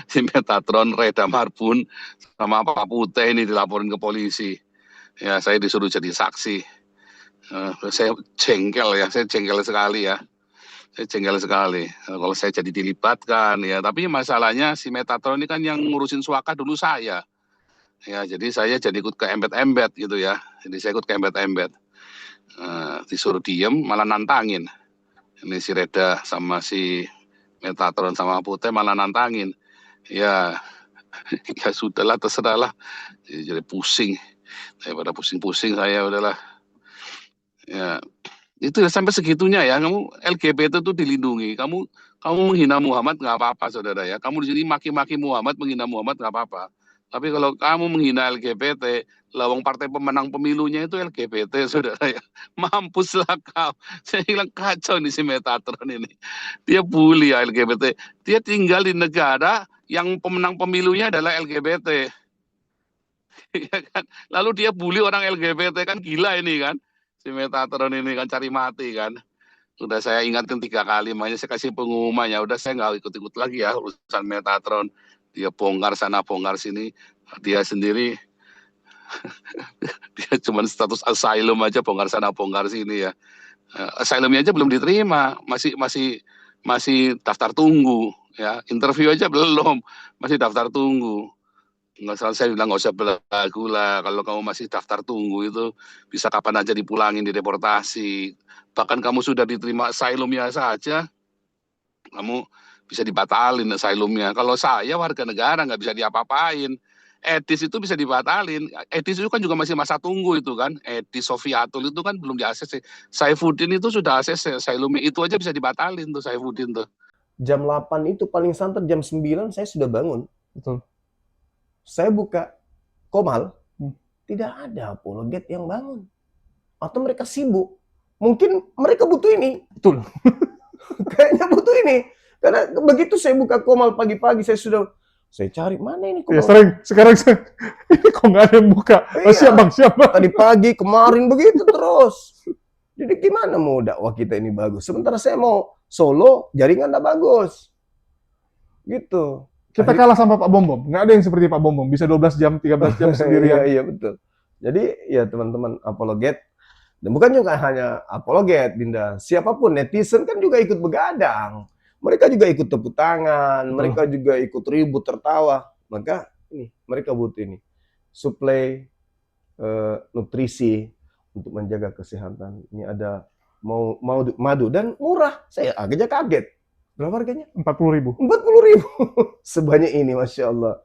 Si Metatron, Reda Marbun, sama Pak Putih ini dilaporin ke polisi. Ya, saya disuruh jadi saksi. Saya jengkel sekali ya. Saya jengkel sekali kalau saya jadi dilibatkan ya. Tapi masalahnya si Metatron ini kan yang ngurusin Suaka dulu saya. Ya, jadi saya jadi ikut ke embet-embet gitu ya. Jadi saya ikut ke embet-embet. Disuruh diem malah nantangin. Ini si Reda sama si Metatron sama Putih malah nantangin. Ya, ya sudahlah, terserahlah. Jadi pusing. Daripada pusing-pusing saya udahlah. Ya, itu ya sampai segitunya ya. Kamu LGBT itu dilindungi. Kamu menghina Muhammad nggak apa-apa, saudara ya. Kamu di sini maki-maki Muhammad, menghina Muhammad nggak apa-apa. Tapi kalau kamu menghina LGBT, lawang partai pemenang pemilunya itu LGBT, saudara ya. Mampuslah kau. Saya bilang kacau nih si Metatron ini. Dia bully ya LGBT. Dia tinggal di negara yang pemenang pemilunya adalah LGBT. Ya kan? Lalu dia bully orang LGBT, kan gila ini kan. Si Metatron ini kan cari mati kan. Sudah saya ingatkan 3 kali, makanya saya kasih pengumuman ya. Udah saya nggak ikut-ikut lagi ya urusan Metatron. Dia bongkar sana bongkar sini. Dia sendiri dia cuma status asylum aja, bongkar sana bongkar sini ya. Asylumnya aja belum diterima, masih daftar tunggu ya. Interview aja belum, masih daftar tunggu. Nggak salah, saya bilang nggak usah belagu lah, kalau kamu masih daftar tunggu itu bisa kapan aja dipulangin, dideportasi. Bahkan kamu sudah diterima asylumnya saja, kamu bisa dibatalin asylumnya. Kalau saya warga negara nggak bisa diapa-apain. Edis itu bisa dibatalin. Edis itu kan juga masih masa tunggu itu kan. Edis Sofiatul itu kan belum di-ACC. Saifuddin itu sudah ACC asylumnya, itu aja bisa dibatalin tuh Saifuddin tuh. Jam 8 itu paling santer, jam 9 saya sudah bangun. Betul. Saya buka Komal, tidak ada apologet yang bangun. Atau mereka sibuk. Mungkin mereka butuh ini. Betul. Kayaknya butuh ini. Karena begitu saya buka Komal pagi-pagi, saya cari mana ini Komal. Ya, sekarang ini kok nggak ada yang buka. Iya. Siap bang. Tadi pagi, kemarin begitu terus. Jadi gimana mau dakwah kita ini bagus? Sementara saya mau solo, jaringan nggak bagus. Gitu. Kita kalah sama Pak Bom. Nggak ada yang seperti Pak Bom. Bisa 12 jam, 13 jam sendirian. Iya, betul. Jadi ya teman-teman apologet, dan bukan juga hanya apologet, Dinda. Siapapun, netizen kan juga ikut begadang. Mereka juga ikut tepuk tangan, mereka juga ikut ribut, tertawa. Maka ini, mereka butuh ini. Suplai nutrisi untuk menjaga kesehatan. Ini ada madu dan murah. Saya agaknya kaget. Berapa harganya? 40.000. 40.000. Sebanyak ini, Masya Allah.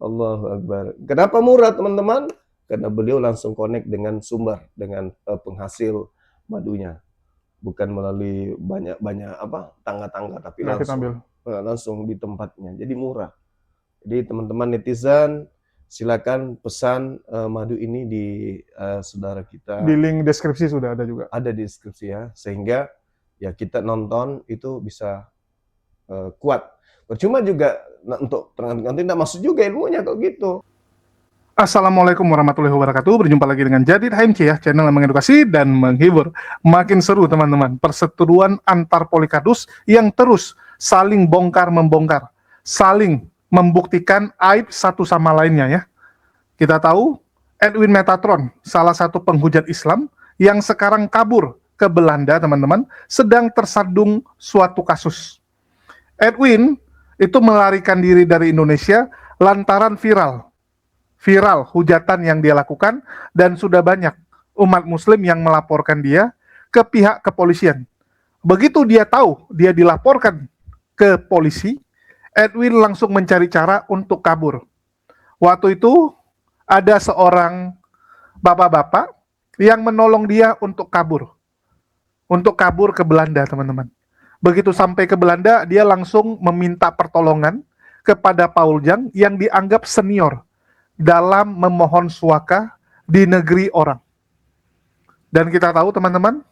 Allahu Akbar. Kenapa murah, teman-teman? Karena beliau langsung connect dengan sumber, dengan penghasil madunya. Bukan melalui banyak tangga-tangga, tapi langsung di tempatnya. Jadi murah. Jadi teman-teman netizen, silakan pesan madu ini di saudara kita. Di link deskripsi sudah ada juga. Ada di deskripsi ya, sehingga ya kita nonton itu bisa kuat. Percuma juga untuk nanti tidak masuk juga ilmunya kalau gitu. Assalamualaikum warahmatullahi wabarakatuh. Berjumpa lagi dengan Jadid HMC ya, channel yang mengedukasi dan menghibur. Makin seru teman-teman, perseteruan antar polikadus yang terus saling bongkar-membongkar, saling membuktikan aib satu sama lainnya ya. Kita tahu Edwin Metatron, salah satu penghujat Islam yang sekarang kabur ke Belanda teman-teman, sedang tersandung suatu kasus. Edwin itu melarikan diri dari Indonesia lantaran viral hujatan yang dia lakukan, dan sudah banyak umat muslim yang melaporkan dia ke pihak kepolisian. Begitu dia tahu dia dilaporkan ke polisi, Edwin langsung mencari cara untuk kabur. Waktu itu ada seorang bapak-bapak yang menolong dia untuk kabur ke Belanda teman-teman. Begitu sampai ke Belanda, dia langsung meminta pertolongan kepada Paul Jang yang dianggap senior dalam memohon suaka di negeri orang. Dan kita tahu teman-teman,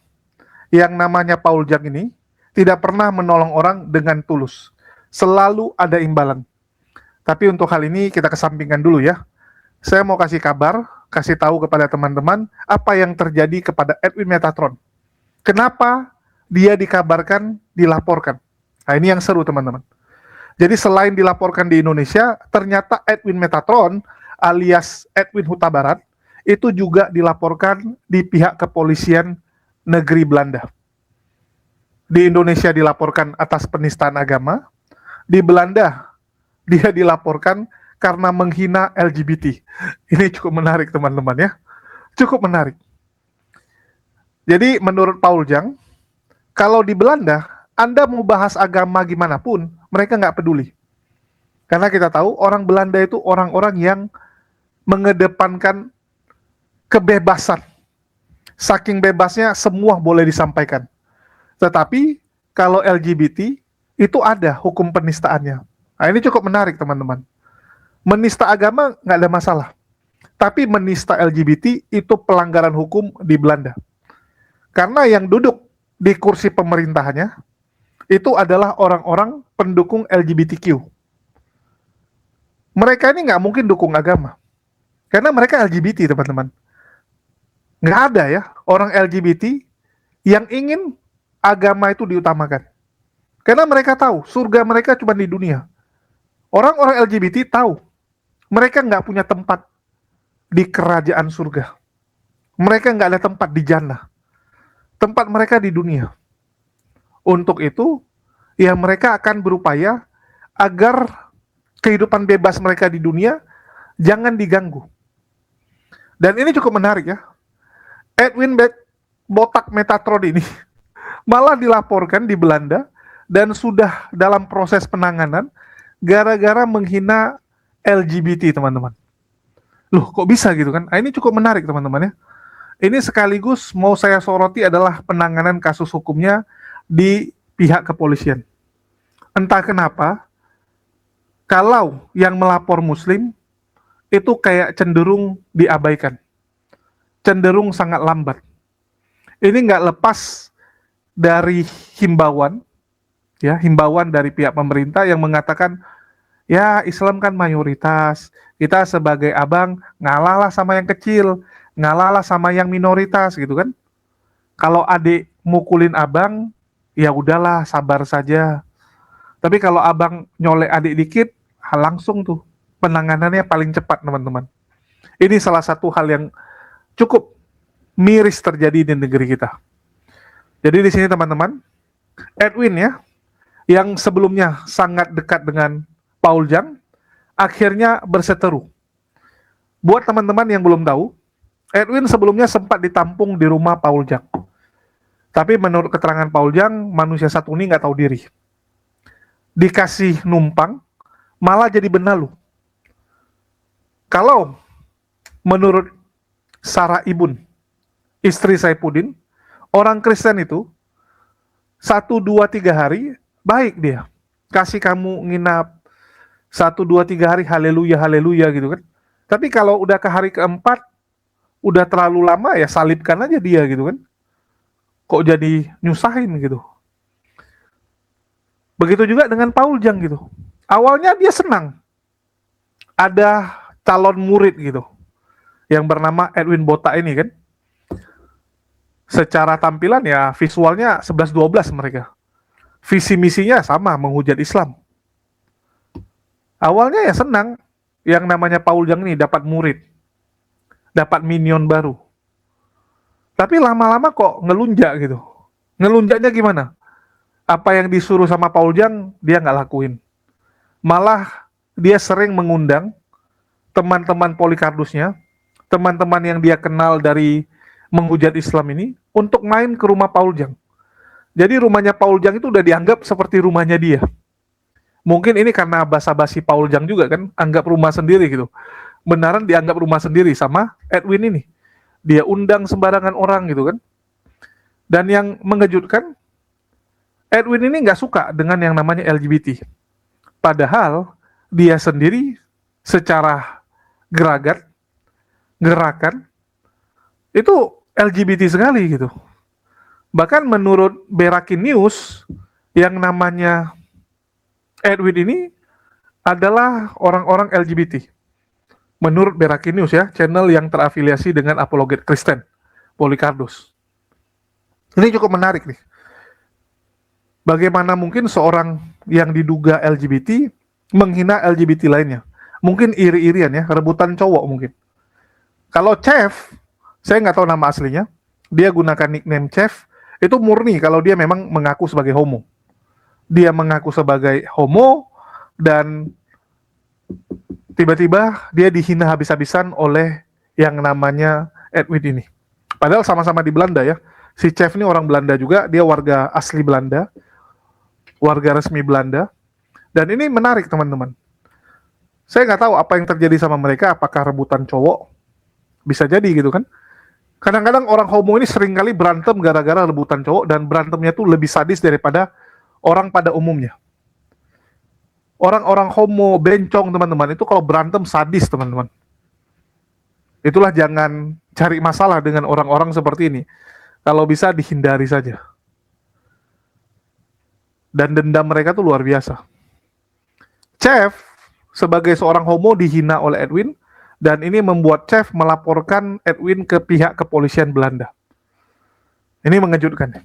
yang namanya Paul Jang ini tidak pernah menolong orang dengan tulus. Selalu ada imbalan. Tapi untuk hal ini kita kesampingkan dulu ya. Saya mau kasih kabar, kasih tahu kepada teman-teman apa yang terjadi kepada Edwin Metatron. Kenapa dia dikabarkan, dilaporkan. Nah ini yang seru teman-teman. Jadi selain dilaporkan di Indonesia, ternyata Edwin Metatron alias Edwin Huta Barat itu juga dilaporkan di pihak kepolisian negeri Belanda. Di Indonesia dilaporkan atas penistaan agama, di Belanda dia dilaporkan karena menghina LGBT. Ini cukup menarik teman-teman ya, cukup menarik. Jadi menurut Paul Jang, kalau di Belanda, Anda mau bahas agama gimana pun, mereka nggak peduli. Karena kita tahu orang Belanda itu orang-orang yang mengedepankan kebebasan. Saking bebasnya semua boleh disampaikan. Tetapi kalau LGBT itu ada hukum penistaannya. Nah, ini cukup menarik teman-teman. Menista agama nggak ada masalah. Tapi menista LGBT itu pelanggaran hukum di Belanda. Karena yang duduk di kursi pemerintahannya itu adalah orang-orang pendukung LGBTQ. Mereka ini nggak mungkin dukung agama. Karena mereka LGBT teman-teman. Nggak ada ya orang LGBT yang ingin agama itu diutamakan. Karena mereka tahu surga mereka cuma di dunia. Orang-orang LGBT tahu mereka nggak punya tempat di kerajaan surga. Mereka nggak ada tempat di jannah. Tempat mereka di dunia. Untuk itu, ya mereka akan berupaya agar kehidupan bebas mereka di dunia jangan diganggu. Dan ini cukup menarik ya. Edwin Botak Metatron ini malah dilaporkan di Belanda dan sudah dalam proses penanganan gara-gara menghina LGBT teman-teman. Loh kok bisa gitu kan? Nah, ini cukup menarik teman-teman ya. Ini sekaligus mau saya soroti adalah penanganan kasus hukumnya di pihak kepolisian. Entah kenapa, kalau yang melapor Muslim itu kayak cenderung diabaikan. Cenderung sangat lambat. Ini nggak lepas dari himbauan, ya himbauan dari pihak pemerintah yang mengatakan, ya Islam kan mayoritas, kita sebagai abang ngalahlah sama yang kecil, ngalahlah sama yang minoritas gitu kan. Kalau adik mukulin abang, ya udahlah sabar saja. Tapi kalau abang nyolek adik dikit, langsung tuh penanganannya paling cepat teman-teman. Ini salah satu hal yang cukup miris terjadi di negeri kita. Jadi di sini teman-teman, Edwin ya, yang sebelumnya sangat dekat dengan Paul Jang, akhirnya berseteru. Buat teman-teman yang belum tahu, Edwin sebelumnya sempat ditampung di rumah Paul Jang. Tapi menurut keterangan Paul Jang, manusia satu ini nggak tahu diri. Dikasih numpang, malah jadi benalu. Kalau menurut Sarah Ibun, istri Saifuddin, orang Kristen itu 1, 2, 3 hari baik dia. Kasih kamu nginap 1, 2, 3 hari haleluya haleluya gitu kan. Tapi kalau udah ke hari keempat udah terlalu lama ya salibkan aja dia gitu kan. Kok jadi nyusahin gitu. Begitu juga dengan Paul Jang gitu. Awalnya dia senang ada calon murid gitu yang bernama Edwin Botak ini kan. Secara tampilan ya visualnya 11-12 mereka. Visi misinya sama, menghujat Islam. Awalnya ya senang yang namanya Paul Jang ini dapat murid. Dapat minion baru. Tapi lama-lama kok ngelunjak gitu. Ngelunjaknya gimana? Apa yang disuruh sama Paul Jang dia nggak lakuin. Malah dia sering mengundang teman-teman Polycardusnya, teman-teman yang dia kenal dari menghujat Islam ini, untuk main ke rumah Paul Jang. Jadi rumahnya Paul Jang itu udah dianggap seperti rumahnya dia. Mungkin ini karena basa-basi Paul Jang juga kan, anggap rumah sendiri gitu. Benaran dianggap rumah sendiri sama Edwin ini. Dia undang sembarangan orang gitu kan. Dan yang mengejutkan, Edwin ini nggak suka dengan yang namanya LGBT. Padahal dia sendiri secara gerakan, itu LGBT sekali gitu. Bahkan menurut Berakin News, yang namanya Edwin ini adalah orang-orang LGBT. Menurut Berakin News ya, channel yang terafiliasi dengan apologet Kristen, Polycardus. Ini cukup menarik nih. Bagaimana mungkin seorang yang diduga LGBT menghina LGBT lainnya? Mungkin iri-irian ya, rebutan cowok mungkin. Kalau Chef, saya nggak tahu nama aslinya, dia gunakan nickname Chef, itu murni kalau dia memang mengaku sebagai homo. Dia mengaku sebagai homo, dan tiba-tiba dia dihina habis-habisan oleh yang namanya Edwin ini. Padahal sama-sama di Belanda ya. Si Chef ini orang Belanda juga, dia warga asli Belanda, warga resmi Belanda. Dan ini menarik teman-teman. Saya nggak tahu apa yang terjadi sama mereka, apakah rebutan cowok, bisa jadi gitu kan. Kadang-kadang orang homo ini sering kali berantem gara-gara rebutan cowok, dan berantemnya tuh lebih sadis daripada orang pada umumnya. Orang-orang homo bencong teman-teman, itu kalau berantem sadis teman-teman. Itulah jangan cari masalah dengan orang-orang seperti ini. Kalau bisa dihindari saja. Dan dendam mereka tuh luar biasa. Chef sebagai seorang homo dihina oleh Edwin, dan ini membuat Chef melaporkan Edwin ke pihak kepolisian Belanda. Ini mengejutkan.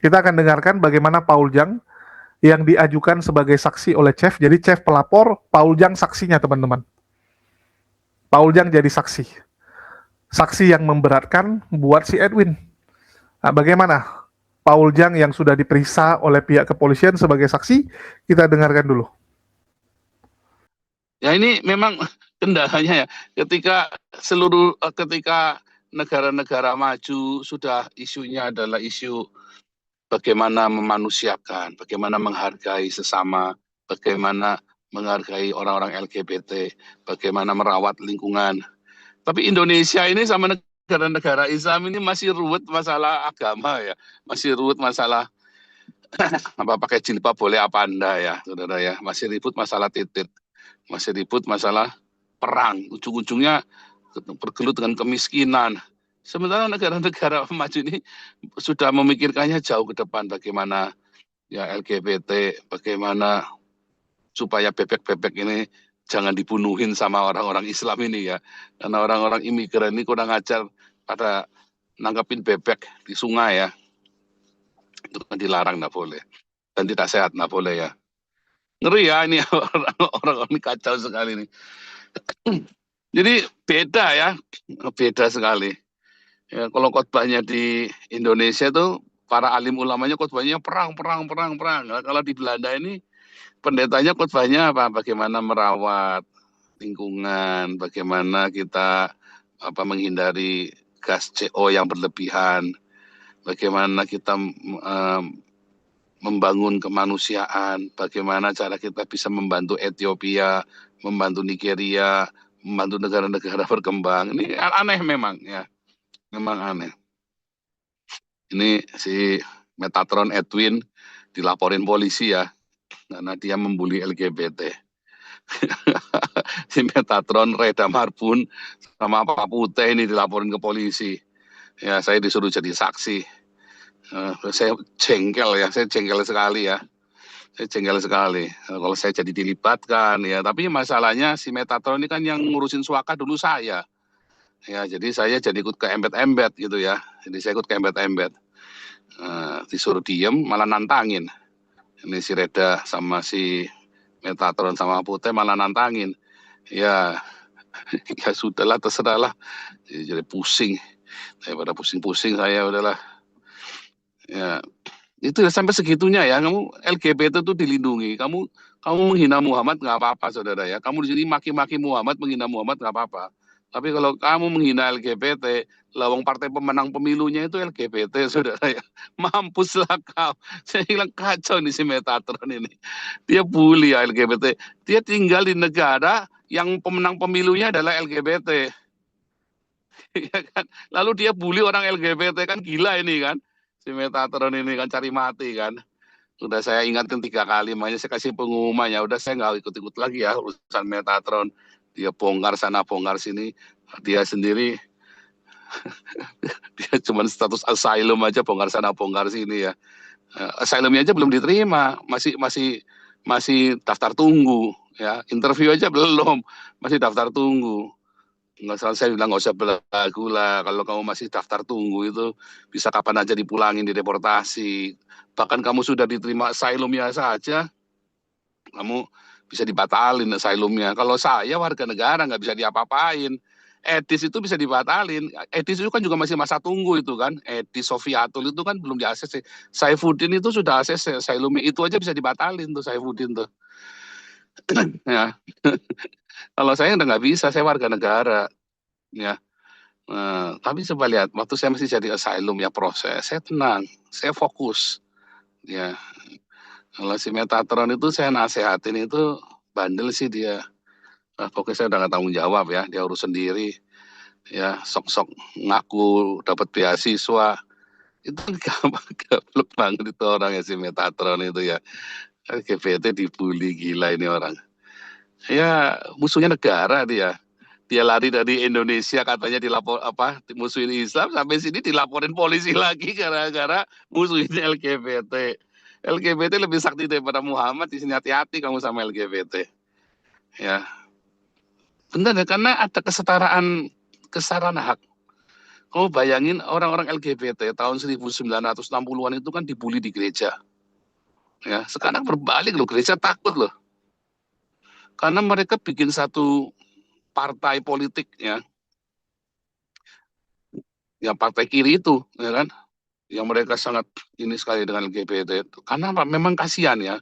Kita akan dengarkan bagaimana Paul Jang yang diajukan sebagai saksi oleh Chef. Jadi Chef pelapor, Paul Jang saksinya teman-teman. Paul Jang jadi saksi. Saksi yang memberatkan buat si Edwin. Nah, bagaimana Paul Jang yang sudah diperiksa oleh pihak kepolisian sebagai saksi? Kita dengarkan dulu. Ya ini memang kendalanya ya, ketika negara-negara maju sudah isunya adalah isu bagaimana memanusiakan, bagaimana menghargai sesama, bagaimana menghargai orang-orang LGBT, bagaimana merawat lingkungan. Tapi Indonesia ini sama negara-negara Islam ini masih ruwet masalah agama ya, masih ruwet masalah apa pakai jilbab boleh apa anda ya, saudara ya, masih ribut masalah titik, masih ribut masalah perang, ujung-ujungnya bergelut dengan kemiskinan. Sementara negara-negara maju ini sudah memikirkannya jauh ke depan, bagaimana ya LGBT, bagaimana supaya bebek-bebek ini jangan dibunuhin sama orang-orang Islam ini ya. Karena orang-orang imigran ini kurang ajar pada nangkepin bebek di sungai ya. Itu kan dilarang, nggak boleh. Dan tidak sehat, nggak boleh ya. Ngeri ya ini orang-orang ini kacau sekali nih. Jadi beda ya, beda sekali. Ya, kalau khotbahnya di Indonesia tuh para alim ulamanya khotbahnya perang. Nah, kalau di Belanda ini pendetanya khotbahnya apa? Bagaimana merawat lingkungan, bagaimana kita menghindari gas CO yang berlebihan, bagaimana kita membangun kemanusiaan, bagaimana cara kita bisa membantu Ethiopia, membantu Nigeria, membantu negara-negara berkembang. Ini aneh memang ya. Memang aneh. Ini si Metatron Edwin dilaporin polisi ya, karena dia membuli LGBT. Si Metatron Reda Marbun sama Pak Putih ini dilaporin ke polisi. Ya, saya disuruh jadi saksi. Saya jengkel ya, saya jengkel sekali ya. Saya jengkel sekali kalau saya jadi dilibatkan ya. Tapi masalahnya si Metatron ini kan yang ngurusin suaka dulu saya. Ya, jadi saya jadi ikut ke embet-embet gitu ya. Jadi saya ikut ke embet-embet. Disuruh diem, malah nantangin. Ini si Reda sama si Metatron sama Putih malah nantangin. Ya, ya sudahlah, terserahlah. Jadi pusing. Daripada pusing-pusing saya udahlah. Ya, itu sampai segitunya ya. Kamu LGBT itu dilindungi. Kamu menghina Muhammad nggak apa-apa, saudara ya. Kamu di sini maki-maki Muhammad, menghina Muhammad nggak apa-apa. Tapi kalau kamu menghina LGBT, lawang partai pemenang pemilunya itu LGBT, saudara ya. Mampuslah kau. Saya bilang kacau nih si Metatron ini. Dia bully ya LGBT. Dia tinggal di negara yang pemenang pemilunya adalah LGBT. Ya kan? Lalu dia bully orang LGBT, kan gila ini kan. Si Metatron ini kan cari mati kan. Sudah saya ingatkan 3 kali, makanya saya kasih pengumuman ya. Udah saya nggak ikut-ikut lagi ya urusan Metatron. Dia bongkar sana bongkar sini, dia sendiri dia cuma status asylum aja, bongkar sana bongkar sini ya. Asylumnya aja belum diterima, masih daftar tunggu ya. Interview aja belum, masih daftar tunggu. Nggak salah saya bilang nggak usah belagu lah. Kalau kamu masih daftar tunggu itu bisa kapan aja dipulangin, dideportasi. Bahkan kamu sudah diterima asylum-nya saja, kamu bisa dibatalin asylum-nya. Kalau saya warga negara nggak bisa diapa-apain. Etis itu bisa dibatalin. Etis itu kan juga masih masa tunggu itu kan. Etis Sofiatul itu kan belum diakses. Saifuddin itu sudah akses asylum itu aja bisa dibatalin tuh Saifuddin tuh. Ya, kalau saya udah nggak bisa, saya warga negara. Ya, tapi coba lihat, waktu saya masih jadi asylum ya proses, saya tenang, saya fokus. Ya, kalau si Metatron itu saya nasehatin itu bandel sih dia. Pokoknya saya udah nggak tanggung jawab ya, dia urus sendiri. Ya, sok-sok ngaku dapat beasiswa. Itu gablek banget itu orang ya si Metatron itu ya. LGBT dibully gila ini orang. Ya, musuhnya negara dia. Dia lari dari Indonesia katanya dilapor apa musuhin Islam, sampai sini dilaporin polisi lagi gara-gara musuhin LGBT. LGBT lebih sakti daripada Muhammad. Di sini hati-hati kamu sama LGBT. Ya, benar ya, karena ada kesetaraan hak. Kamu bayangin orang-orang LGBT tahun 1960-an itu kan dibully di gereja. Ya, sekarang berbalik loh, gereja takut loh. Karena mereka bikin satu partai politik ya, yang partai kiri itu, ya kan, yang mereka sangat ini sekali dengan LGBT. Karena apa? Memang kasihan ya.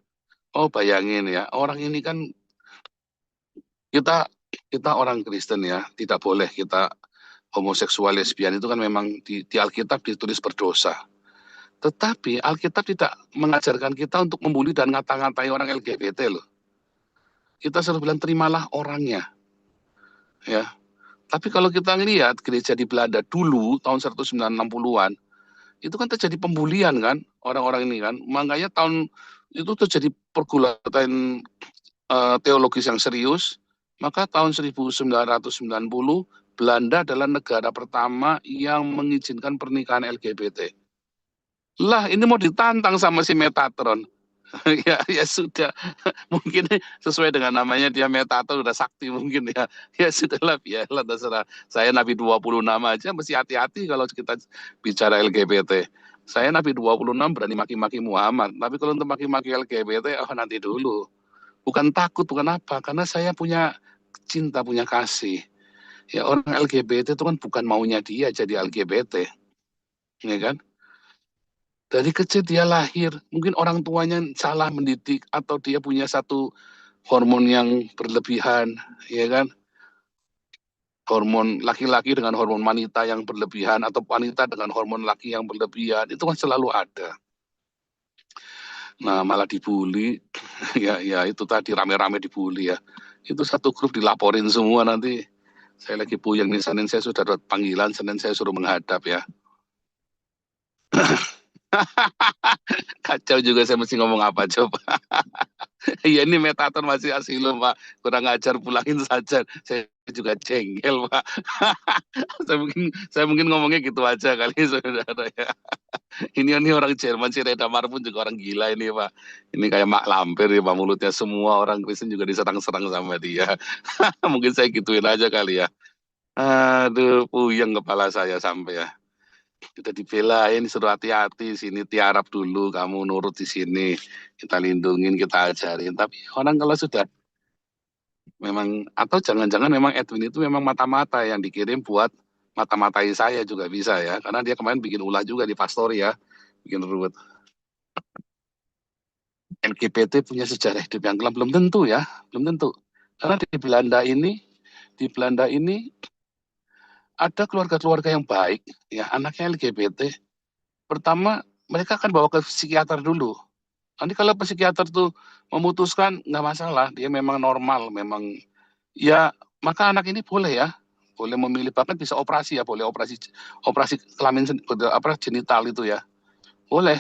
Oh bayangin ya, orang ini kan kita kita orang Kristen ya, tidak boleh kita homoseksual lesbian itu kan memang di Alkitab ditulis berdosa. Tetapi Alkitab tidak mengajarkan kita untuk membuli dan ngata-ngatai orang LGBT loh. Kita selalu bilang terimalah orangnya. Ya. Tapi kalau kita ngelihat gereja di Belanda dulu tahun 1960-an, itu kan terjadi pembulian kan orang-orang ini kan. Makanya tahun itu terjadi pergulatan teologis yang serius. Maka tahun 1990 Belanda adalah negara pertama yang mengizinkan pernikahan LGBT. Lah ini mau ditantang sama si Metatron. Ya sudah, mungkin sesuai dengan namanya dia Metatron udah sakti mungkin ya. Ya sudahlah, biarlah terserah. Saya Nabi 26 aja mesti hati-hati kalau kita bicara LGBT. Saya Nabi 26 berani maki-maki Muhammad, tapi kalau untuk maki-maki LGBT, oh nanti dulu. Bukan takut, bukan apa, karena saya punya cinta, punya kasih. Ya orang LGBT itu kan bukan maunya dia jadi LGBT, ya kan? Dari kecil dia lahir, mungkin orang tuanya salah mendidik atau dia punya satu hormon yang berlebihan, ya kan? Hormon laki-laki dengan hormon wanita yang berlebihan atau wanita dengan hormon laki yang berlebihan, itu kan selalu ada. Nah, malah dibully, ya itu tadi rame-rame dibully ya. Itu satu grup dilaporin semua nanti. Saya lagi puyeng nih, Senin saya sudah dapat panggilan, Senin saya suruh menghadap ya. Kacau juga saya mesti ngomong apa coba. Iya ini Metatron masih asilum Pak, kurang ajar pulangin saja. Saya juga jengkel Pak. saya mungkin ngomongnya gitu aja kali saudara ya. Ini orang Jerman si Redamar pun juga orang gila ini Pak. Ini kayak mak lampir ya Pak, mulutnya semua orang Kristen juga diserang-serang sama dia. Mungkin saya gituin aja kali ya. Aduh, puyeng kepala saya sampai ya. Kita dibelain, suruh hati-hati, sini tiarap dulu, kamu nurut di sini, kita lindungin, kita ajarin. Tapi orang kalau sudah memang, atau jangan-jangan memang Edwin itu memang mata-mata yang dikirim buat mata-matai saya juga bisa ya, karena dia kemarin bikin ulah juga di Pastori ya, bikin ruwet. LGBT punya sejarah hidup yang kelam, belum tentu ya, belum tentu. Karena di Belanda ini ada keluarga-keluarga yang baik, ya anaknya LGBT. Pertama mereka akan bawa ke psikiater dulu. Nanti kalau psikiater tuh memutuskan nggak masalah, dia memang normal, memang ya maka anak ini boleh ya, boleh memilih, bahkan bisa operasi ya, boleh operasi kelamin apa genital itu ya, boleh.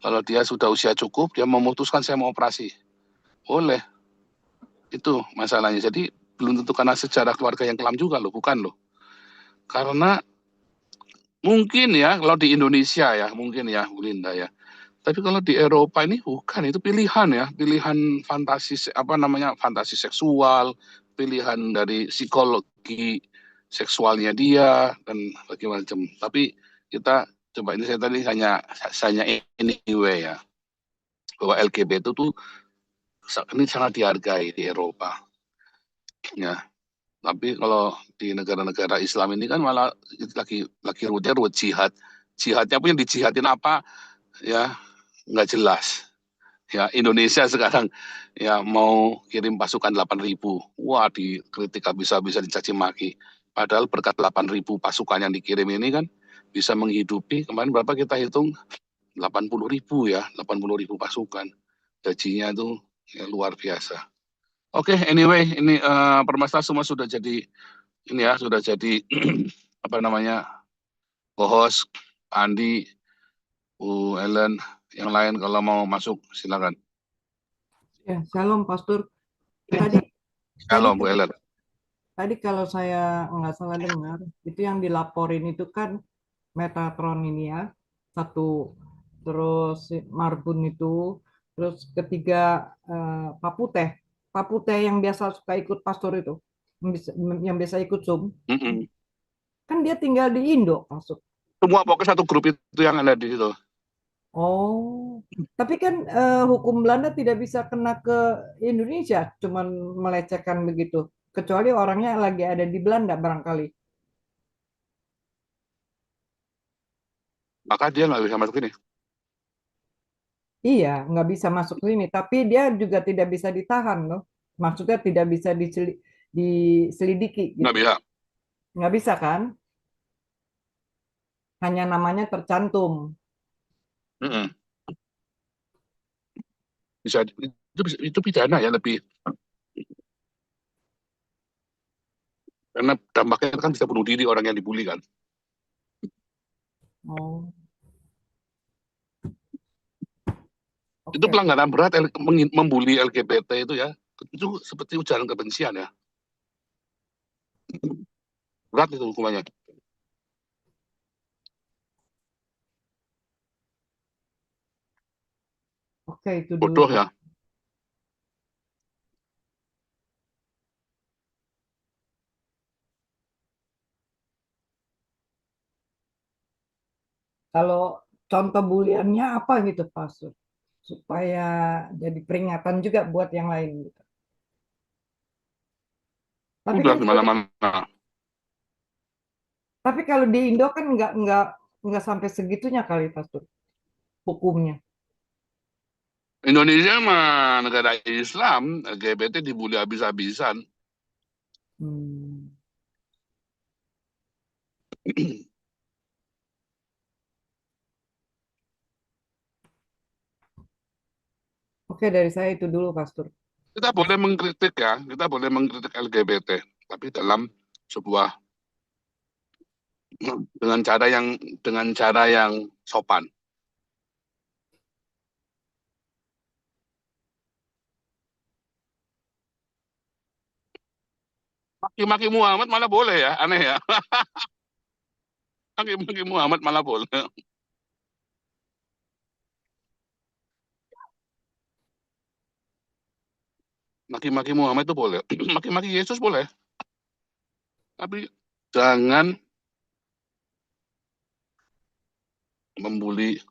Kalau dia sudah usia cukup, dia memutuskan saya mau operasi, boleh. Itu masalahnya. Jadi belum tentu karena sejarah keluarga yang kelam juga loh, bukan loh. Karena mungkin ya kalau di Indonesia ya, mungkin ya Bu Linda ya. Tapi kalau di Eropa ini bukan, itu pilihan ya, pilihan fantasi apa namanya, fantasi seksual, pilihan dari psikologi seksualnya dia dan bagaimana macam. Tapi kita coba, ini saya tadi hanya anyway ya, bahwa LGBT itu tuh ini sangat dihargai di Eropa ya. Tapi kalau di negara-negara Islam ini kan malah lagi ruwet jihad. Jihadnya pun yang dijihadin apa ya, nggak jelas. Ya, Indonesia sekarang ya mau kirim pasukan 8.000. Wah, dikritik habis-habisan, dicaci maki. Padahal berkat 8.000 pasukan yang dikirim ini kan bisa menghidupi, kemarin berapa kita hitung, 80.000 ya, 80.000 pasukan. Gajinya itu ya, luar biasa. Oke, anyway, ini permasalahan semua sudah jadi ini ya, sudah jadi apa namanya, co-host, Andi, Bu Ellen, yang lain kalau mau masuk silakan. Ya, shalom Pastor. Tadi Halo Bu Ellen. tadi kalau saya nggak salah dengar, itu yang dilaporin itu kan Metatron ini ya, satu, terus Marbun itu, terus ketiga Paputeh. Paputeh yang biasa suka ikut pastor itu, yang biasa ikut Zoom, kan dia tinggal di Indo masuk. Semua pokoknya satu grup itu yang ada di situ. Oh, tapi kan hukum Belanda tidak bisa kena ke Indonesia, cuman melecehkan begitu. Kecuali orangnya lagi ada di Belanda barangkali. Maka dia nggak bisa masuk ini. Iya, nggak bisa masuk sini, tapi dia juga tidak bisa ditahan loh. Maksudnya tidak bisa diselidiki Nggak gitu. bisa. Nggak bisa kan? Hanya namanya tercantum. Mm-mm. Bisa itu pidana ya, lebih, karena dampaknya kan bisa bunuh diri orang yang dibully kan. Oh, Itu oke. pelanggaran berat, membuli LGBT itu ya. Itu seperti ujaran kebencian ya. Berat itu hukumannya. Oke, itu dulu. Bodoh ya. Kalau contoh buliannya apa gitu, Pastor? Supaya jadi peringatan juga buat yang lain gitu. Tapi Udah kan gimana-mana. tapi kalau di Indo kan nggak sampai segitunya kali Pastor hukumnya. Indonesia mah negara Islam, LGBT dibully habis-habisan. Hmm. Oke, dari saya itu dulu, Pastor. Kita boleh mengkritik ya, kita boleh mengkritik LGBT, tapi dalam sebuah, dengan cara yang sopan. Maki-maki Muhammad malah boleh ya, aneh ya. Maki-maki Muhammad malah boleh. Maki-maki Muhammad itu boleh. Maki-maki Yesus boleh. Tapi jangan membuli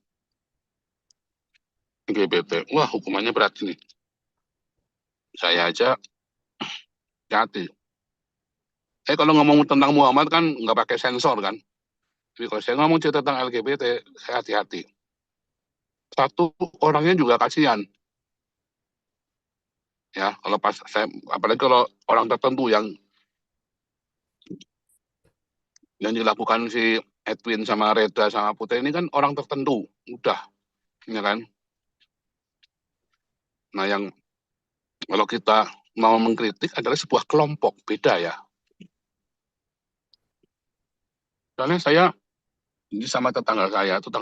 LGBT. Wah, hukumannya berat ini. Saya aja hati. Kalau ngomong tentang Muhammad kan nggak pakai sensor kan. Tapi kalau saya ngomong cerita tentang LGBT, saya hati-hati. Satu, orangnya juga kasihan. Ya, kalau pas saya, apalagi kalau orang tertentu yang dilakukan si Edwin sama Reda sama Putri ini kan orang tertentu, udah, ya kan. Nah, yang kalau kita mau mengkritik adalah sebuah kelompok, beda ya. Soalnya saya ini sama tetangga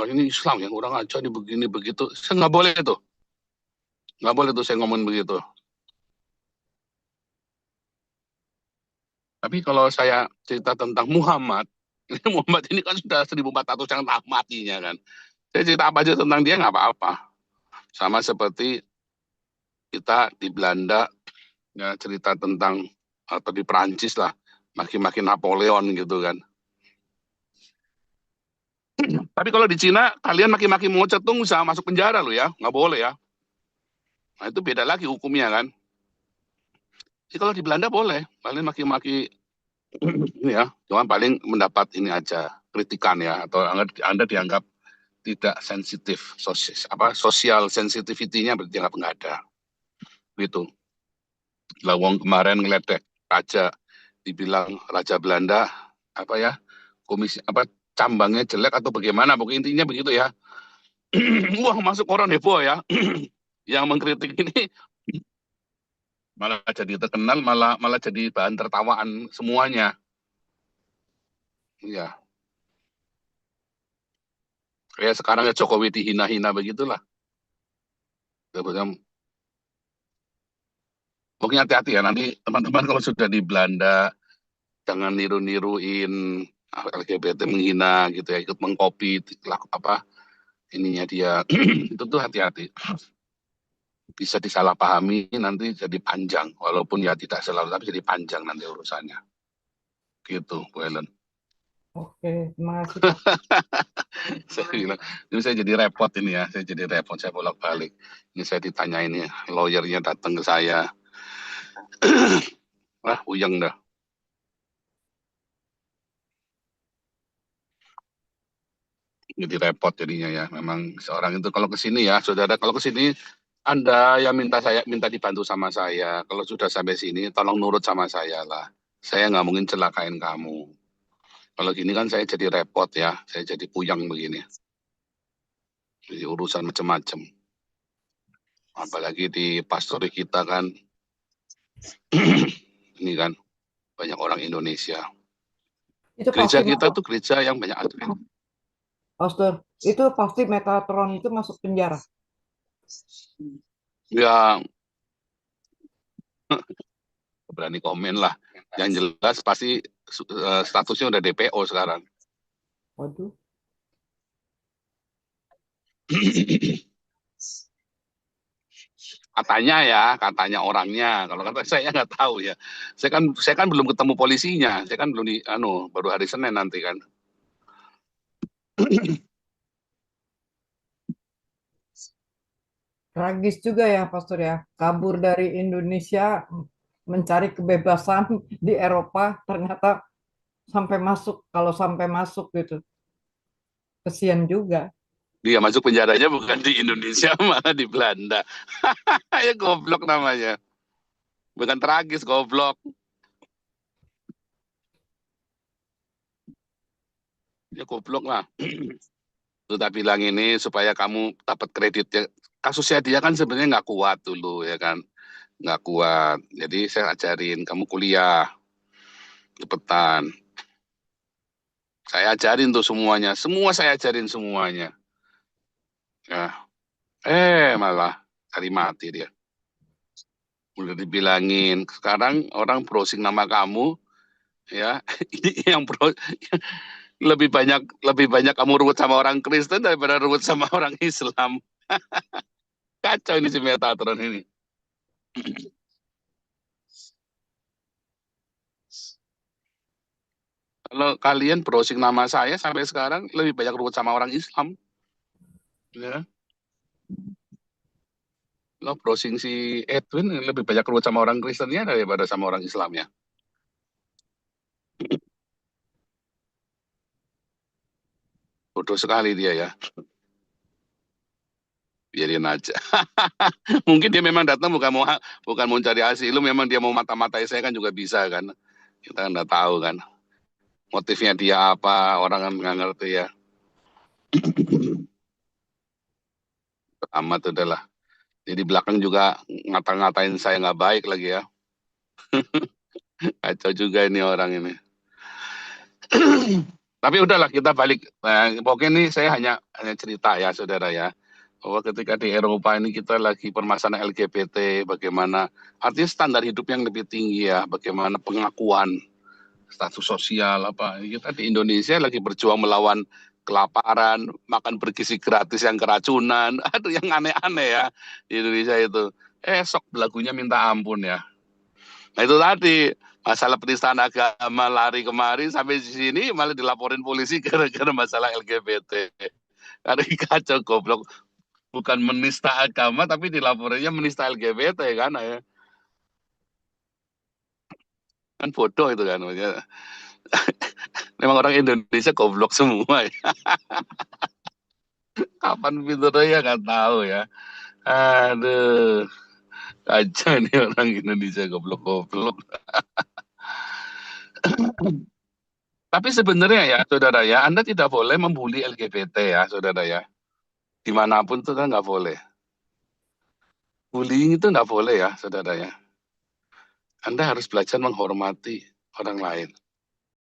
ini Islam yang kurang aja, di begini begitu, saya nggak boleh itu, saya ngomong begitu. Tapi kalau saya cerita tentang Muhammad, Muhammad ini kan sudah 1.400 yang tak matinya kan. Saya cerita apa aja tentang dia nggak apa-apa. Sama seperti kita di Belanda ya, cerita tentang, atau di Perancis lah, maki-maki Napoleon gitu kan. Tapi kalau di Cina kalian maki-maki Mao Zedong bisa masuk penjara loh ya, nggak boleh ya. Nah itu beda lagi hukumnya kan. Jadi kalau di Belanda boleh, kalian maki-maki ini ya, cuma paling mendapat ini aja kritikan ya, atau anda dianggap tidak sensitif, sosial sensitivity-nya dianggap nggak ada, gitu. Lawang kemarin ngeledek raja, dibilang raja Belanda apa ya, komisi apa cambangnya jelek atau bagaimana, pokoknya intinya begitu ya. Wah masuk orang heboh ya, yang mengkritik ini malah jadi terkenal, malah jadi bahan tertawaan semuanya. Ya, kayak sekarang ya Jokowi dihina-hina begitulah. Pokoknya hati-hati ya, nanti teman-teman kalau sudah di Belanda jangan niru-niruin LGBT menghina gitu ya, ikut mengcopy apa ininya dia. Itu tuh hati-hati, bisa disalahpahami nanti jadi panjang, walaupun ya tidak selalu tapi jadi panjang nanti urusannya gitu Bu Ellen. Oke, terima kasih Pak. Saya bilang ini saya jadi repot ini ya, saya jadi repot, saya bolak-balik ini, saya ditanya ini lawyernya datang ke saya. Wah uyang dah. Jadi repot jadinya ya. Memang seorang itu kalau ke sini ya, saudara, kalau ke sini Anda yang minta dibantu sama saya. Kalau sudah sampai sini, tolong nurut sama saya lah. Saya nggak mungkin celakain kamu. Kalau gini kan saya jadi repot ya, saya jadi puyeng begini. Jadi urusan macam-macam. Apalagi di pastori kita kan, ini kan banyak orang Indonesia. Itu Gereja pasti kita masuk, tuh gereja yang banyak Advent. Pastor. Itu pasti Metatron itu masuk penjara. Ya berani komen lah. Yang jelas pasti statusnya udah DPO sekarang. Waduh. Katanya orangnya. Kalau kata saya nggak tahu ya. Saya kan belum ketemu polisinya. Saya kan belum baru hari Senin nanti kan. Tragis juga ya, Pastor ya. Kabur dari Indonesia, mencari kebebasan di Eropa, ternyata kalau sampai masuk gitu. Kesian juga. Dia masuk penjaranya bukan di Indonesia, malah di Belanda. Ya goblok namanya. Bukan tragis, goblok. Ya goblok lah. Kita bilang ini supaya kamu dapat kredit ya. Kasusnya dia kan sebenarnya nggak kuat dulu ya kan. Nggak kuat. Jadi saya ajarin kamu kuliah. Cepetan. Saya ajarin tuh semuanya. Semua saya ajarin semuanya. Ya. Malah cari mati dia. Udah dibilangin. Sekarang orang browsing nama kamu. Ya. Ini yang lebih banyak kamu ruwet sama orang Kristen daripada ruwet sama orang Islam. Kacau ini si Metatron ini. Kalau kalian browsing nama saya sampai sekarang lebih banyak ruwet sama orang Islam. Ya. Lo browsing si Edwin lebih banyak ruwet sama orang Kristennya daripada sama orang Islamnya. Bodoh sekali dia ya. Biarin aja. Mungkin dia memang datang bukan mau cari hasil, memang dia mau mata-matai saya kan juga bisa kan. Kita kan nggak tahu kan. Motifnya dia apa, orang kan nggak ngerti ya. Amat udahlah. Jadi belakang juga ngata-ngatain saya nggak baik lagi ya. Kacau juga ini orang ini. Tapi udahlah kita balik. Nah, pokoknya ini saya hanya cerita ya saudara ya. Bahwa ketika di Eropa ini kita lagi permasalahan LGBT, bagaimana artinya standar hidup yang lebih tinggi ya, bagaimana pengakuan status sosial apa. Kita di Indonesia lagi berjuang melawan kelaparan, makan bergizi gratis yang keracunan. Aduh yang aneh-aneh ya di Indonesia itu. Sok belagunya minta ampun ya. Nah itu tadi, masalah penistaan agama lari kemari sampai di sini malah dilaporin polisi gara-gara masalah LGBT. Ada kacau goblok, bukan menista agama tapi dilaporinnya menista LGBT kan ya. Kan bodoh itu kan. Memang orang Indonesia goblok semua ya. Kapan pinternya nggak tahu ya. Aduh, kacau nih orang Indonesia goblok-goblok. Tapi sebenarnya ya, saudara ya, Anda tidak boleh membuli LGBT ya, saudara ya. Dimanapun itu kan nggak boleh. Bullying itu nggak boleh ya, saudara ya. Anda harus belajar menghormati orang lain.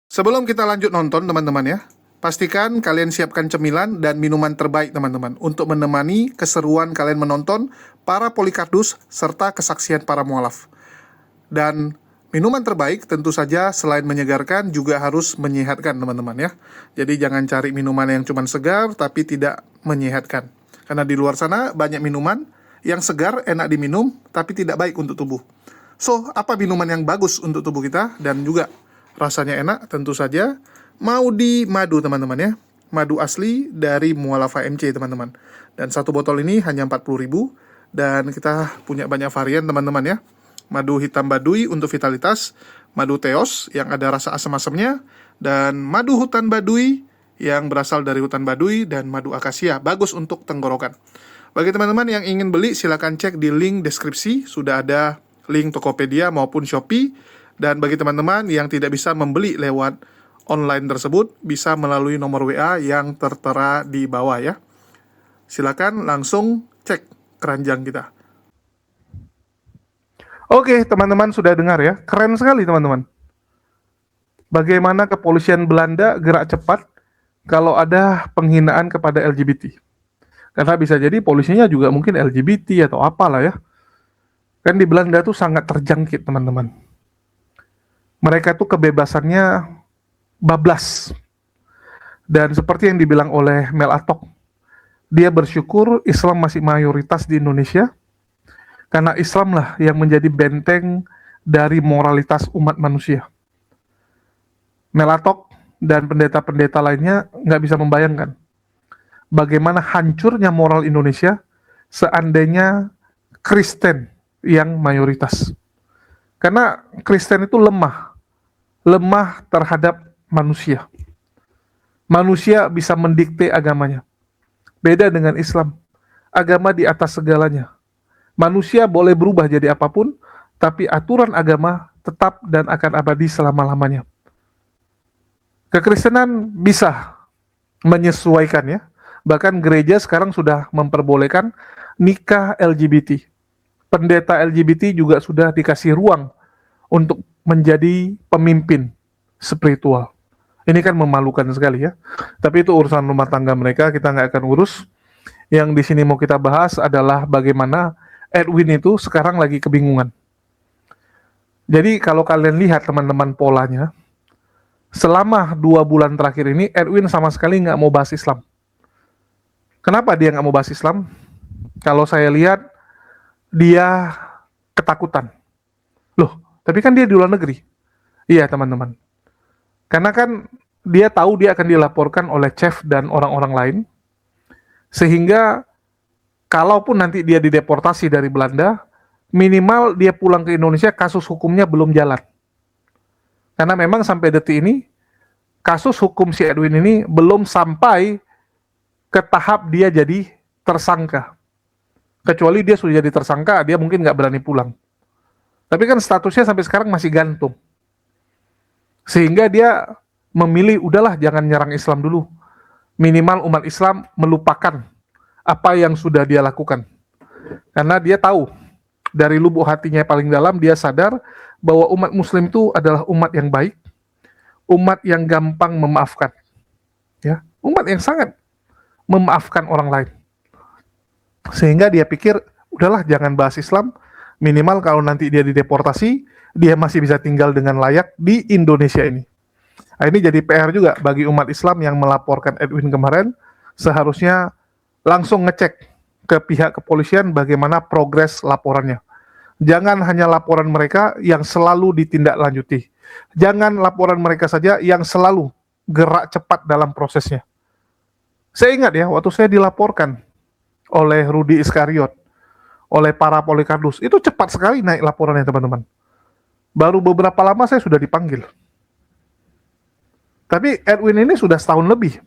Sebelum kita lanjut nonton, teman-teman ya, pastikan kalian siapkan cemilan dan minuman terbaik, teman-teman, untuk menemani keseruan kalian menonton para polikardus serta kesaksian para mualaf. Dan minuman terbaik tentu saja selain menyegarkan juga harus menyehatkan, teman-teman ya. Jadi jangan cari minuman yang cuma segar tapi tidak menyehatkan. Karena di luar sana banyak minuman yang segar, enak diminum, tapi tidak baik untuk tubuh. So, apa minuman yang bagus untuk tubuh kita dan juga rasanya enak? Tentu saja Maudi Madu, teman-teman ya. Madu asli dari Mualaf HMC, teman-teman. Dan satu botol ini hanya 40.000 dan kita punya banyak varian, teman-teman ya. Madu hitam baduy untuk vitalitas, madu teos yang ada rasa asam-asamnya, dan madu hutan baduy yang berasal dari hutan baduy, dan madu akasia, bagus untuk tenggorokan. Bagi teman-teman yang ingin beli, silakan cek di link deskripsi, sudah ada link Tokopedia maupun Shopee. Dan bagi teman-teman yang tidak bisa membeli lewat online tersebut, bisa melalui nomor WA yang tertera di bawah ya. Silakan langsung cek keranjang kita. Oke, teman-teman sudah dengar ya. Keren sekali, teman-teman. Bagaimana kepolisian Belanda gerak cepat kalau ada penghinaan kepada LGBT. Karena bisa jadi polisinya juga mungkin LGBT atau apalah ya. Kan di Belanda tuh sangat terjangkit, teman-teman. Mereka tuh kebebasannya bablas. Dan seperti yang dibilang oleh Mel Atok, dia bersyukur Islam masih mayoritas di Indonesia, karena Islam lah yang menjadi benteng dari moralitas umat manusia. Mel Atok dan pendeta-pendeta lainnya nggak bisa membayangkan bagaimana hancurnya moral Indonesia seandainya Kristen yang mayoritas. Karena Kristen itu lemah terhadap manusia. Manusia bisa mendikte agamanya. Beda dengan Islam. Agama di atas segalanya. Manusia boleh berubah jadi apapun, tapi aturan agama tetap dan akan abadi selama-lamanya. Kekristenan bisa menyesuaikan ya. Bahkan gereja sekarang sudah memperbolehkan nikah LGBT. Pendeta LGBT juga sudah dikasih ruang untuk menjadi pemimpin spiritual. Ini kan memalukan sekali ya. Tapi itu urusan rumah tangga mereka, kita nggak akan urus. Yang di sini mau kita bahas adalah bagaimana Edwin itu sekarang lagi kebingungan. Jadi kalau kalian lihat teman-teman polanya, selama 2 bulan terakhir ini Edwin sama sekali nggak mau bahas Islam. Kenapa dia nggak mau bahas Islam? Kalau saya lihat dia ketakutan. Loh, tapi kan dia di luar negeri. Iya teman-teman. Karena kan dia tahu dia akan dilaporkan oleh chef dan orang-orang lain. Sehingga kalaupun nanti dia dideportasi dari Belanda, minimal dia pulang ke Indonesia kasus hukumnya belum jalan. Karena memang sampai detik ini, kasus hukum si Edwin ini belum sampai ke tahap dia jadi tersangka. Kecuali dia sudah jadi tersangka, dia mungkin nggak berani pulang. Tapi kan statusnya sampai sekarang masih gantung. Sehingga dia memilih, udahlah jangan nyerang Islam dulu. Minimal umat Islam melupakan apa yang sudah dia lakukan. Karena dia tahu, dari lubuk hatinya paling dalam, dia sadar bahwa umat Muslim itu adalah umat yang baik, umat yang gampang memaafkan. Ya, umat yang sangat memaafkan orang lain. Sehingga dia pikir, udahlah jangan bahas Islam, minimal kalau nanti dia dideportasi, dia masih bisa tinggal dengan layak di Indonesia ini. Nah, ini jadi PR juga bagi umat Islam yang melaporkan Edwin kemarin, seharusnya langsung ngecek ke pihak kepolisian bagaimana progres laporannya. Jangan hanya laporan mereka yang selalu ditindaklanjuti. Jangan laporan mereka saja yang selalu gerak cepat dalam prosesnya. Saya ingat ya, waktu saya dilaporkan oleh Rudi Iskariot, oleh para Polikardus, itu cepat sekali naik laporannya teman-teman. Baru beberapa lama saya sudah dipanggil. Tapi Edwin ini sudah setahun lebih.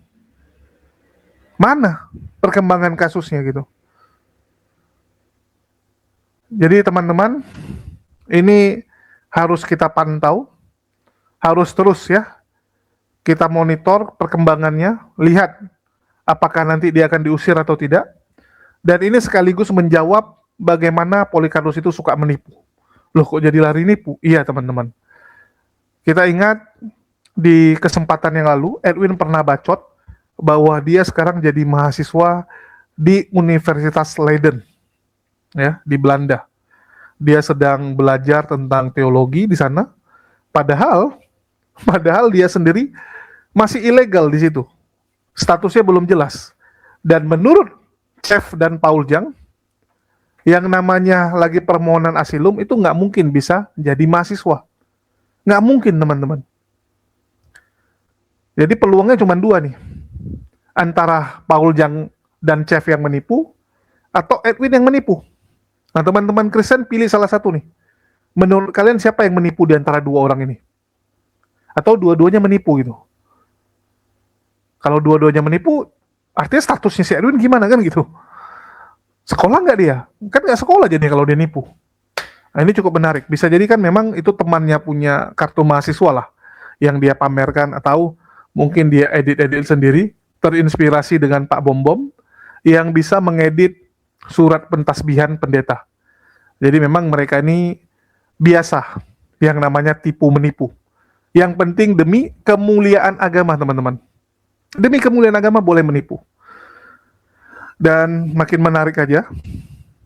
Mana perkembangan kasusnya gitu. Jadi teman-teman, ini harus kita pantau, harus terus ya, kita monitor perkembangannya, lihat apakah nanti dia akan diusir atau tidak. Dan ini sekaligus menjawab bagaimana Polikardus itu suka menipu. Loh kok jadi lari nipu? Iya teman-teman. Kita ingat di kesempatan yang lalu, Edwin pernah bacot bahwa dia sekarang jadi mahasiswa di Universitas Leiden, ya, di Belanda. Dia sedang belajar tentang teologi di sana, padahal dia sendiri masih ilegal di situ. Statusnya belum jelas. Dan menurut Chef dan Paul Jang, yang namanya lagi permohonan asilum itu nggak mungkin bisa jadi mahasiswa. Nggak mungkin, teman-teman. Jadi peluangnya cuma dua nih. Antara Paul Jang dan Chef yang menipu, atau Edwin yang menipu. Nah, teman-teman Kristen pilih salah satu nih. Menurut kalian siapa yang menipu di antara dua orang ini? Atau dua-duanya menipu gitu? Kalau dua-duanya menipu, artinya statusnya si Edwin gimana kan gitu? Sekolah nggak dia? Kan nggak sekolah jadi kalau dia nipu. Nah, ini cukup menarik. Bisa jadi kan memang itu temannya punya kartu mahasiswa lah yang dia pamerkan, atau mungkin dia edit-edit sendiri, terinspirasi dengan Pak Bom yang bisa mengedit surat pentasbihan pendeta. Jadi memang mereka ini biasa yang namanya tipu menipu. Yang penting demi kemuliaan agama, teman-teman. Demi kemuliaan agama boleh menipu. Dan makin menarik aja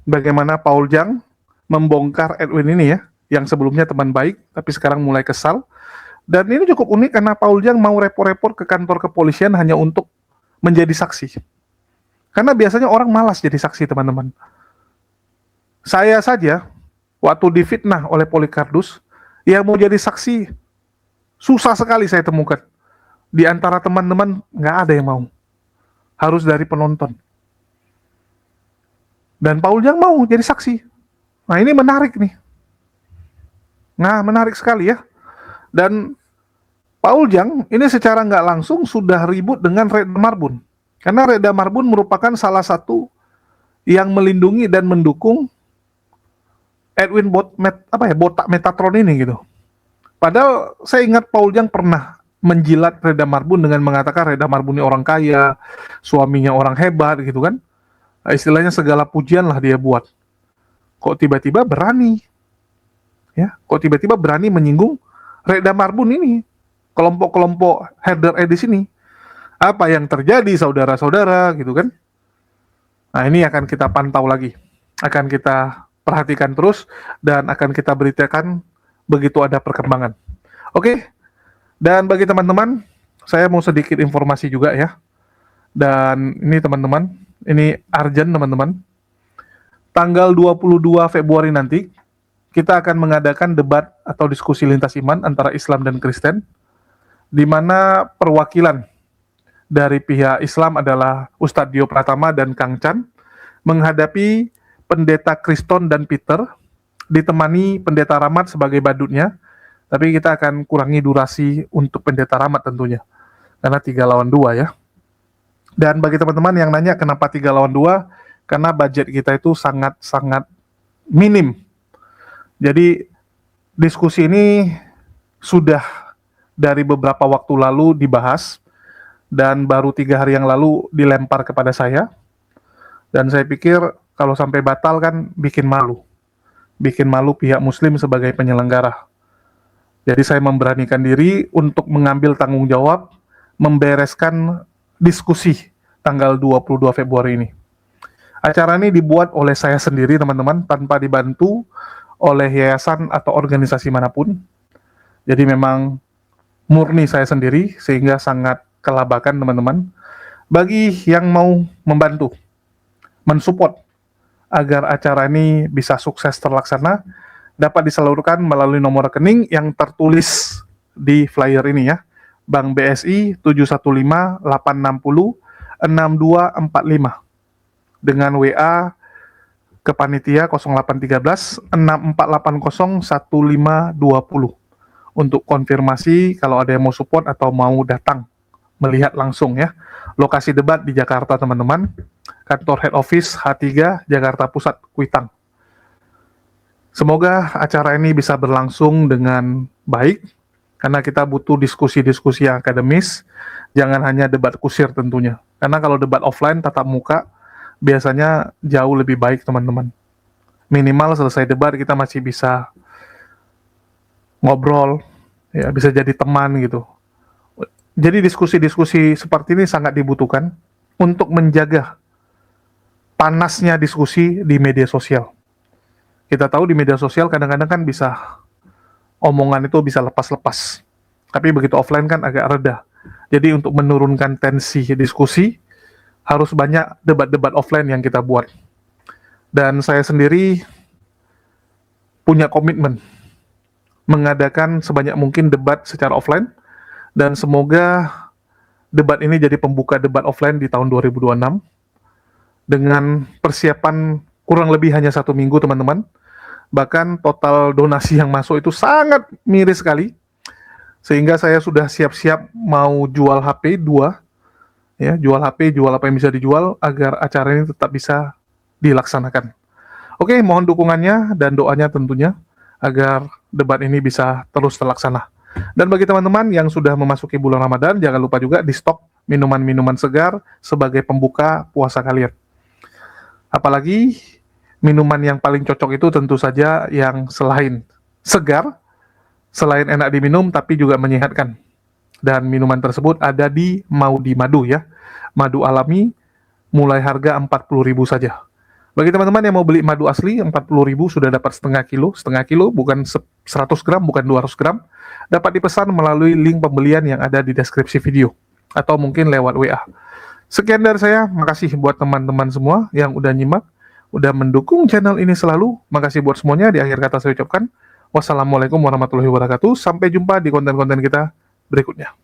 bagaimana Paul Jang membongkar Edwin ini ya, yang sebelumnya teman baik tapi sekarang mulai kesal. Dan ini cukup unik karena Paul Jang mau repot-repot ke kantor kepolisian hanya untuk menjadi saksi. Karena biasanya orang malas jadi saksi, teman-teman. Saya saja waktu difitnah oleh Polikardus, yang mau jadi saksi susah sekali saya temukan. Di antara teman-teman nggak ada yang mau. Harus dari penonton. Dan Paul Jang mau jadi saksi. Nah, ini menarik nih. Nah, menarik sekali ya. Dan Paul Jang ini secara nggak langsung sudah ribut dengan Reda Marbun. Karena Reda Marbun merupakan salah satu yang melindungi dan mendukung Edwin botak Metatron ini gitu. Padahal saya ingat Paul Jang pernah menjilat Reda Marbun dengan mengatakan Reda Marbun ini orang kaya, suaminya orang hebat gitu kan. Nah, istilahnya segala pujian lah dia buat. Kok tiba-tiba berani? Ya, kok tiba-tiba berani menyinggung Reda Marbun ini, kelompok-kelompok herder di sini. Apa yang terjadi saudara-saudara gitu kan? Nah, ini akan kita pantau lagi. Akan kita perhatikan terus dan akan kita beritakan begitu ada perkembangan. Oke. Dan bagi teman-teman, saya mau sedikit informasi juga ya. Dan ini teman-teman, ini urgent teman-teman. Tanggal 22 Februari nanti, kita akan mengadakan debat atau diskusi lintas iman antara Islam dan Kristen, di mana perwakilan dari pihak Islam adalah Ustadz Dio Pratama dan Kang Chan, menghadapi Pendeta Kriston dan Peter, ditemani Pendeta Rahmat sebagai badutnya, tapi kita akan kurangi durasi untuk Pendeta Rahmat tentunya, karena 3 lawan 2 ya. Dan bagi teman-teman yang nanya kenapa 3 lawan 2, karena budget kita itu sangat-sangat minim. Jadi diskusi ini sudah dari beberapa waktu lalu dibahas, dan baru 3 hari yang lalu dilempar kepada saya. Dan saya pikir kalau sampai batal kan bikin malu pihak Muslim sebagai penyelenggara. Jadi saya memberanikan diri untuk mengambil tanggung jawab membereskan diskusi tanggal 22 Februari ini. Acara ini dibuat oleh saya sendiri teman-teman, tanpa dibantu oleh yayasan atau organisasi manapun. Jadi memang murni saya sendiri, sehingga sangat kelabakan teman-teman. Bagi yang mau membantu, mensupport agar acara ini bisa sukses terlaksana dapat disalurkan melalui nomor rekening yang tertulis di flyer ini ya. Bank BSI 715-860-6245 dengan WA ke panitia 0813 6480 1520 untuk konfirmasi kalau ada yang mau support atau mau datang melihat langsung ya. Lokasi debat di Jakarta teman-teman, kantor head office H3 Jakarta Pusat Kuitang. Semoga acara ini bisa berlangsung dengan baik, karena kita butuh diskusi-diskusi yang akademis, jangan hanya debat kusir tentunya. Karena kalau debat offline tatap muka, biasanya jauh lebih baik teman-teman. Minimal selesai debat kita masih bisa ngobrol, ya bisa jadi teman gitu. Jadi diskusi-diskusi seperti ini sangat dibutuhkan untuk menjaga panasnya diskusi di media sosial. Kita tahu di media sosial kadang-kadang kan bisa omongan itu bisa lepas-lepas. Tapi begitu offline kan agak reda. Jadi untuk menurunkan tensi diskusi harus banyak debat-debat offline yang kita buat. Dan saya sendiri punya komitmen mengadakan sebanyak mungkin debat secara offline, dan semoga debat ini jadi pembuka debat offline di tahun 2026 dengan persiapan kurang lebih hanya 1 minggu teman-teman. Bahkan total donasi yang masuk itu sangat miris sekali, sehingga saya sudah siap-siap mau jual HP 2 ya, jual HP, jual apa yang bisa dijual agar acara ini tetap bisa dilaksanakan. Oke, mohon dukungannya dan doanya tentunya agar debat ini bisa terus terlaksana. Dan bagi teman-teman yang sudah memasuki bulan Ramadan, jangan lupa juga di stok minuman-minuman segar sebagai pembuka puasa kalian. Apalagi minuman yang paling cocok itu tentu saja yang selain segar, selain enak diminum tapi juga menyehatkan. Dan minuman tersebut ada di Maudi Madu ya. Madu alami mulai harga 40.000 saja. Bagi teman-teman yang mau beli madu asli 40.000 sudah dapat setengah kilo bukan 100 gram, bukan 200 gram. Dapat dipesan melalui link pembelian yang ada di deskripsi video atau mungkin lewat WA. Sekian dari saya, makasih buat teman-teman semua yang udah nyimak, udah mendukung channel ini selalu. Makasih buat semuanya. Di akhir kata saya ucapkan wassalamualaikum warahmatullahi wabarakatuh. Sampai jumpa di konten-konten kita berikutnya.